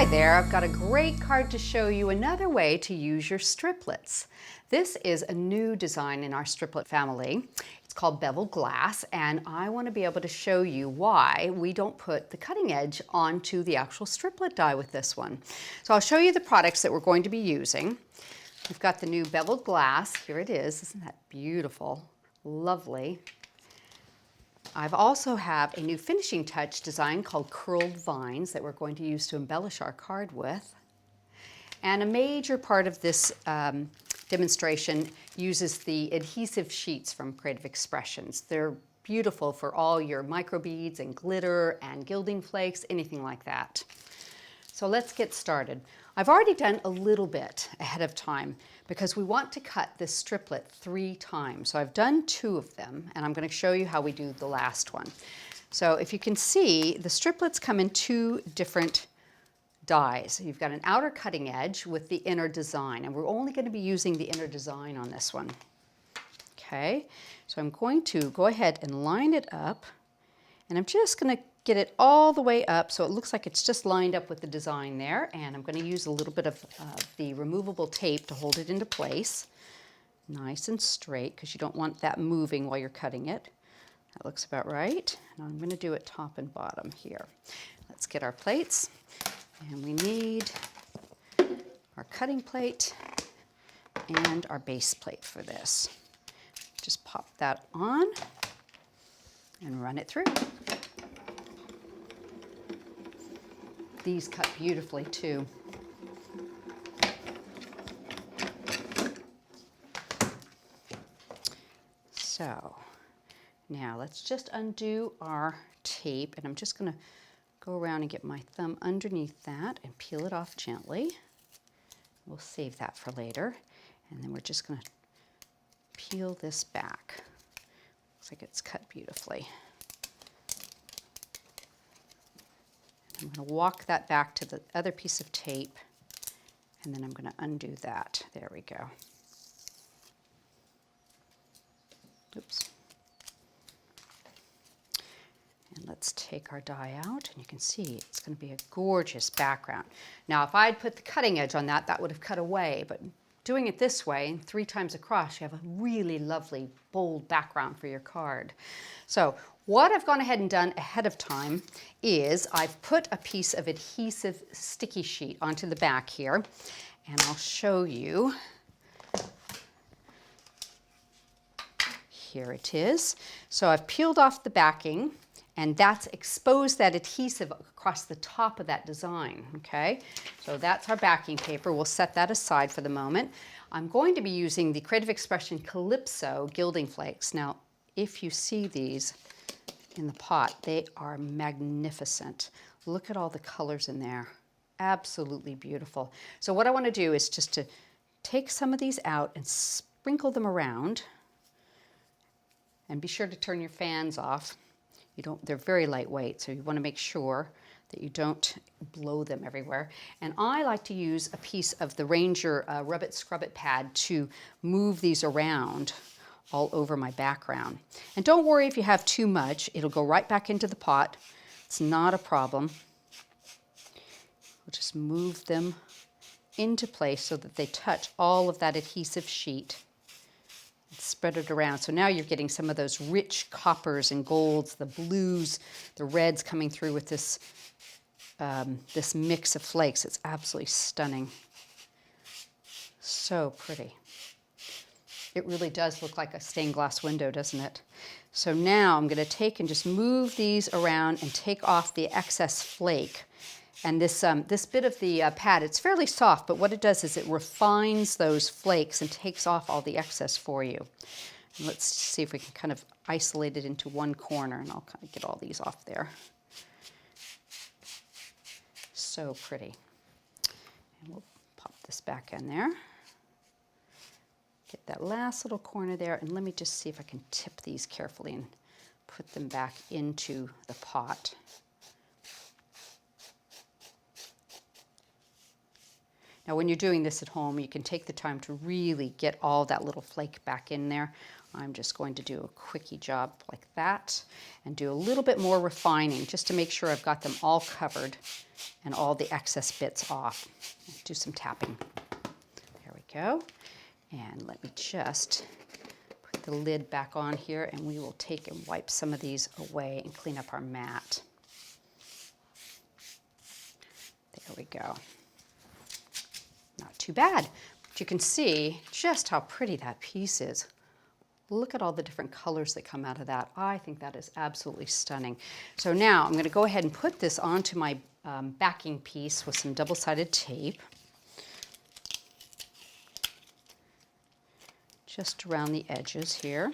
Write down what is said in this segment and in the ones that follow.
Hi there, I've got a great card to show you another way to use your striplets. This is a new design in our striplet family. It's called Bevelled Glass, and I want to be able to show you why we don't put the cutting edge onto the actual striplet die with this one. So I'll show you the products that we're going to be using. We've got the new Bevelled Glass. Here it is. Isn't that beautiful? Lovely. I've also have a new finishing touch design called Curled Vines that we're going to use to embellish our card with. And a major part of this demonstration uses the adhesive sheets from Creative Expressions. They're beautiful for all your microbeads and glitter and gilding flakes, anything like that. So let's get started. I've already done a little bit ahead of time because we want to cut this striplet 3 times. So I've done 2 of them, and I'm going to show you how we do the last one. So if you can see, the striplets come in 2 different dies. You've got an outer cutting edge with the inner design, and we're only going to be using the inner design on this one. Okay, so I'm going to go ahead and line it up, and I'm just going to get it all the way up so it looks like it's just lined up with the design there, and I'm going to use a little bit of the removable tape to hold it into place. Nice and straight, because you don't want that moving while you're cutting it. That looks about right. Now I'm going to do it top and bottom here. Let's get our plates, and we need our cutting plate and our base plate for this. Just pop that on and run it through. These cut beautifully too. So now let's just undo our tape, and I'm just going to go around and get my thumb underneath that and peel it off gently. We'll save that for later. And then we're just going to peel this back. Looks like it's cut beautifully. I'm going to walk that back to the other piece of tape, and then I'm going to undo that. There we go. Oops. And let's take our die out, and you can see it's going to be a gorgeous background. Now, if I'd put the cutting edge on that, that would have cut away, but doing it this way, 3 times across, you have a really lovely, bold background for your card. So what I've gone ahead and done ahead of time is I've put a piece of adhesive sticky sheet onto the back here, and I'll show you. Here it is. So I've peeled off the backing, and that's exposed that adhesive across the top of that design, okay? So that's our backing paper. We'll set that aside for the moment. I'm going to be using the Creative Expression Calypso Gilding Flakes. Now, if you see these in the pot, they are magnificent. Look at all the colors in there. Absolutely beautiful. So what I want to do is just to take some of these out and sprinkle them around. And be sure to turn your fans off. They're very lightweight, so you want to make sure that you don't blow them everywhere. And I like to use a piece of the Ranger Rub It Scrub It pad to move these around all over my background. And don't worry if you have too much, it'll go right back into the pot. It's not a problem. We'll just move them into place so that they touch all of that adhesive sheet. Spread it around. So now you're getting some of those rich coppers and golds, the blues, the reds coming through with this, this mix of flakes. It's absolutely stunning. So pretty. It really does look like a stained glass window, doesn't it? So now I'm going to take and just move these around and take off the excess flake. And this bit of the pad, it's fairly soft, but what it does is it refines those flakes and takes off all the excess for you. And let's see if we can kind of isolate it into one corner, and I'll kind of get all these off there. So pretty. And we'll pop this back in there. Get that last little corner there, and let me just see if I can tip these carefully and put them back into the pot. Now when you're doing this at home, you can take the time to really get all that little flake back in there. I'm just going to do a quickie job like that and do a little bit more refining just to make sure I've got them all covered and all the excess bits off. Do some tapping. There we go. And let me just put the lid back on here, and we will take and wipe some of these away and clean up our mat. There we go. Not too bad. But you can see just how pretty that piece is. Look at all the different colors that come out of that. I think that is absolutely stunning. So now I'm going to go ahead and put this onto my backing piece with some double-sided tape. Just around the edges here.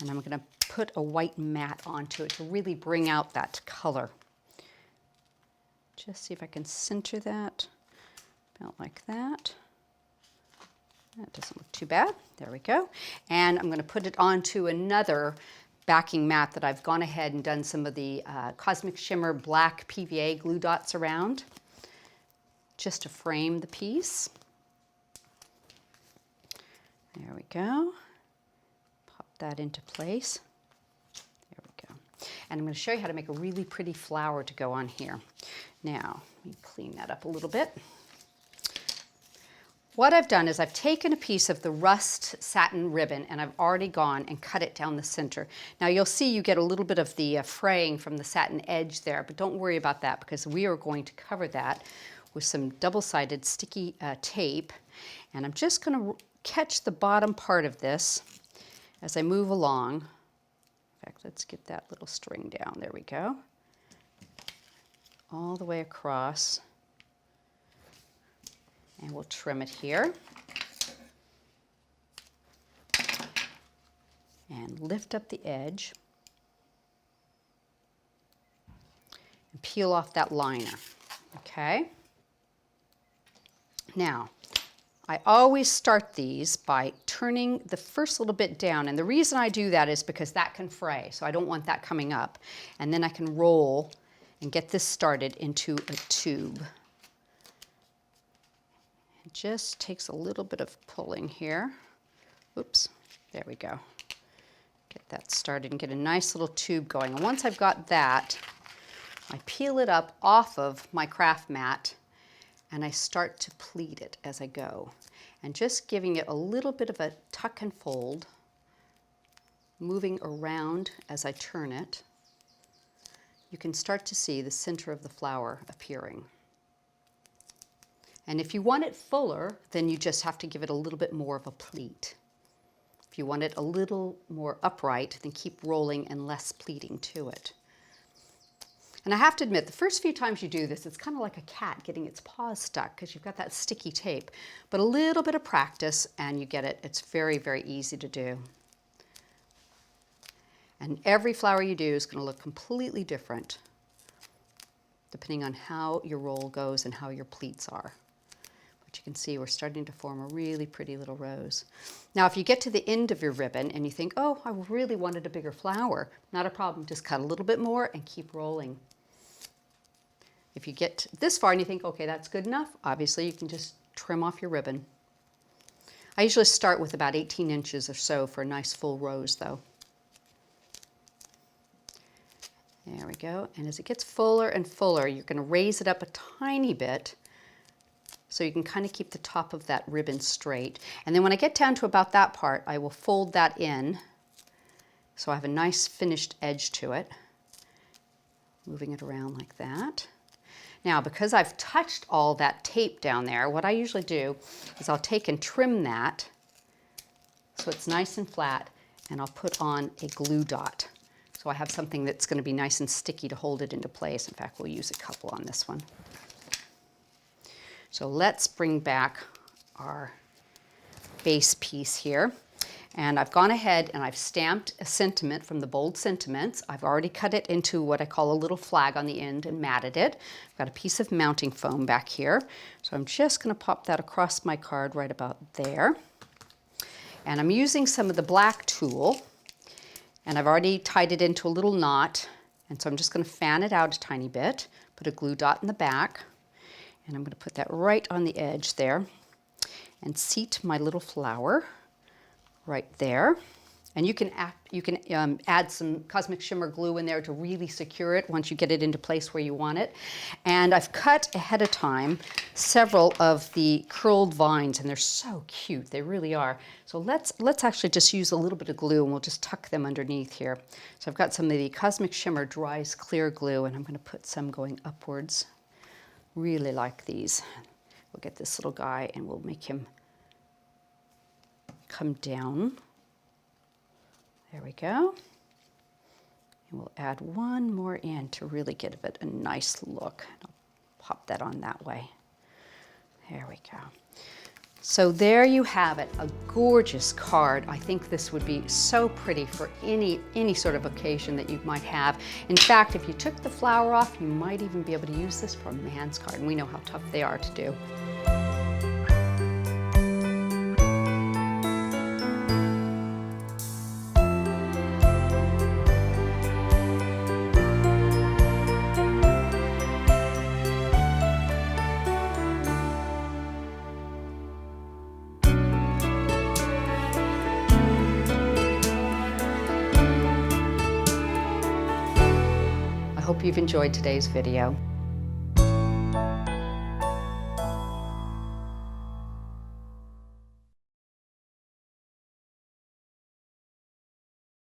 And I'm going to put a white mat onto it to really bring out that color. Just see if I can center that. About like that. That doesn't look too bad. There we go. And I'm going to put it onto another backing mat that I've gone ahead and done some of the Cosmic Shimmer black PVA glue dots around, just to frame the piece. There we go. Pop that into place. There we go. And I'm going to show you how to make a really pretty flower to go on here. Now, let me clean that up a little bit. What I've done is I've taken a piece of the rust satin ribbon and I've already gone and cut it down the center. Now you'll see you get a little bit of the fraying from the satin edge there, but don't worry about that because we are going to cover that with some double-sided sticky tape. And I'm just going to catch the bottom part of this as I move along. In fact, let's get that little string down. There we go. All the way across. And we'll trim it here. And lift up the edge. And peel off that liner. Okay? Now, I always start these by turning the first little bit down. And the reason I do that is because that can fray. So I don't want that coming up. And then I can roll and get this started into a tube. It just takes a little bit of pulling here. Oops, there we go. Get that started and get a nice little tube going. And once I've got that, I peel it up off of my craft mat and I start to pleat it as I go. And just giving it a little bit of a tuck and fold, moving around as I turn it, you can start to see the center of the flower appearing. And if you want it fuller, then you just have to give it a little bit more of a pleat. If you want it a little more upright, then keep rolling and less pleating to it. And I have to admit, the first few times you do this, it's kind of like a cat getting its paws stuck because you've got that sticky tape. But a little bit of practice and you get it. It's very, very easy to do. And every flower you do is going to look completely different depending on how your roll goes and how your pleats are. But you can see we're starting to form a really pretty little rose. Now if you get to the end of your ribbon and you think, oh, I really wanted a bigger flower, not a problem, just cut a little bit more and keep rolling. If you get this far and you think, okay, that's good enough, obviously you can just trim off your ribbon. I usually start with about 18 inches or so for a nice full rose though. There we go. And as it gets fuller and fuller, you're going to raise it up a tiny bit so you can kind of keep the top of that ribbon straight. And then when I get down to about that part, I will fold that in so I have a nice finished edge to it. Moving it around like that. Now, because I've touched all that tape down there, what I usually do is I'll take and trim that so it's nice and flat, and I'll put on a glue dot. So I have something that's going to be nice and sticky to hold it into place. In fact, we'll use a couple on this one. So let's bring back our base piece here. And I've gone ahead and I've stamped a sentiment from the Bold Sentiments. I've already cut it into what I call a little flag on the end and matted it. I've got a piece of mounting foam back here. So I'm just going to pop that across my card right about there. And I'm using some of the black tulle. And I've already tied it into a little knot. And so I'm just going to fan it out a tiny bit, put a glue dot in the back, and I'm going to put that right on the edge there and seat my little flower right there. And you can add some Cosmic Shimmer glue in there to really secure it once you get it into place where you want it. And I've cut ahead of time several of the curled vines, and they're so cute. They really are. So let's actually just use a little bit of glue, and we'll just tuck them underneath here. So I've got some of the Cosmic Shimmer Dries Clear glue, and I'm going to put some going upwards. Really like these. We'll get this little guy, and we'll make him come down. There we go. And we'll add one more in to really give it a nice look. I'll pop that on that way. There we go. So there you have it, a gorgeous card. I think this would be so pretty for any sort of occasion that you might have. In fact, if you took the flower off, you might even be able to use this for a man's card, and we know how tough they are to do. I hope you've enjoyed today's video.